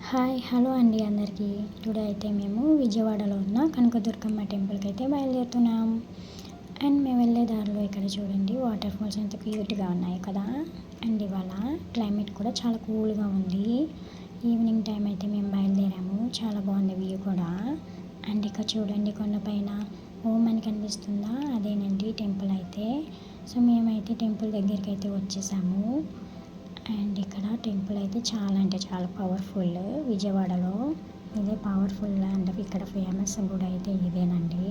Hello అండి అందరికీ. Today అయితే మేము విజయవాడలో ఉన్న కనకదుర్గమ్మ టెంపుల్కి అయితే బయలుదేరుతున్నాం. అండ్ మేము వెళ్ళే దారిలో ఇక్కడ చూడండి వాటర్ ఫాల్స్ ఎంత క్యూట్గా ఉన్నాయి కదా. అండ్ ఇవాళ క్లైమేట్ కూడా చాలా కూల్గా ఉంది. ఈవినింగ్ టైం అయితే మేము బయలుదేరాము. చాలా బాగుంది వ్యూ కూడా. అండ్ ఇక్కడ చూడండి కొండపైన ఓం అని కనిపిస్తుందా, అదేనండి టెంపుల్ అయితే. సో మేమైతే టెంపుల్ దగ్గరికి అయితే వచ్చేసాము. అండ్ ఇక్కడ టెంపుల్ అయితే చాలా అంటే చాలా పవర్ఫుల్. విజయవాడలో ఇదే పవర్ఫుల్ అండ్ ఇక్కడ ఫేమస్ గుడి అయితే ఇదేనండి.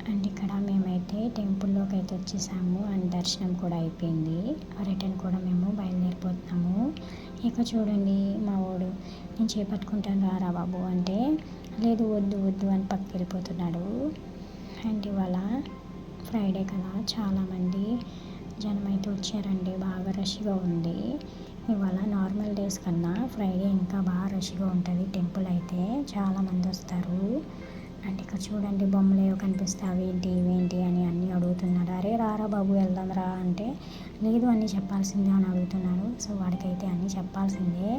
అండ్ ఇక్కడ మేమైతే టెంపుల్లోకి అయితే వచ్చేసాము. అండ్ దర్శనం కూడా అయిపోయింది. రిటర్న్ కూడా మేము బయలుదేరిపోతున్నాము. ఇక చూడండి మా వాడు, నేను చేపట్టుకుంటాను రారా బాబు అంటే, లేదు వద్దు వద్దు అని పక్కకి వెళ్ళిపోతున్నాడు. అండ్ ఇవాళ ఫ్రైడే కదా, చాలామంది జనం అయితే వచ్చారండి. బాగా రష్గా ఉంది. ఇవాళ నార్మల్ డేస్ కన్నా ఫ్రైడే ఇంకా బాగా రష్గా ఉంటుంది. టెంపుల్ అయితే చాలామంది వస్తారు. అండ్ ఇక్కడ చూడండి బొమ్మలు ఏవో కనిపిస్తాయి, ఇవేంటి అని అన్నీ అడుగుతున్నాడు. అరే రారా బాబు వెళ్దాం రా అంటే, లేదు అన్నీ చెప్పాల్సిందే అని అడుగుతున్నాడు. సో వాడికైతే అన్నీ చెప్పాల్సిందే.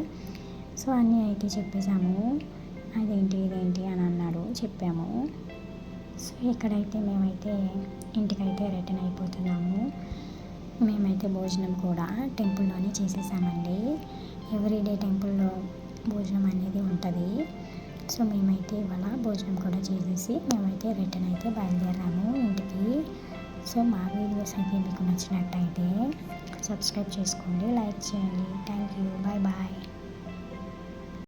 సో అన్నీ అయితే చెప్పేశాము. అదేంటి ఇదేంటి అని అన్నాడు, చెప్పాము. సో ఇక్కడైతే మేమైతే ఇంటికైతే రిటర్న్ అయిపోతున్నాము. మేమైతే భోజనం కూడా టెంపుల్లోనే చేసేసామండి. ఎవ్రీడే టెంపుల్లో భోజనం అనేది ఉంటుంది. సో మేమైతే ఇవాళ భోజనం కూడా చేసేసి మేమైతే రిటర్న్ అయితే బయలుదేరాము ఇంటికి. సో మా వీడియోస్ అయితే మీకు నచ్చినట్టయితే సబ్స్క్రైబ్ చేసుకోండి, లైక్ చేయండి. Thank you, bye bye.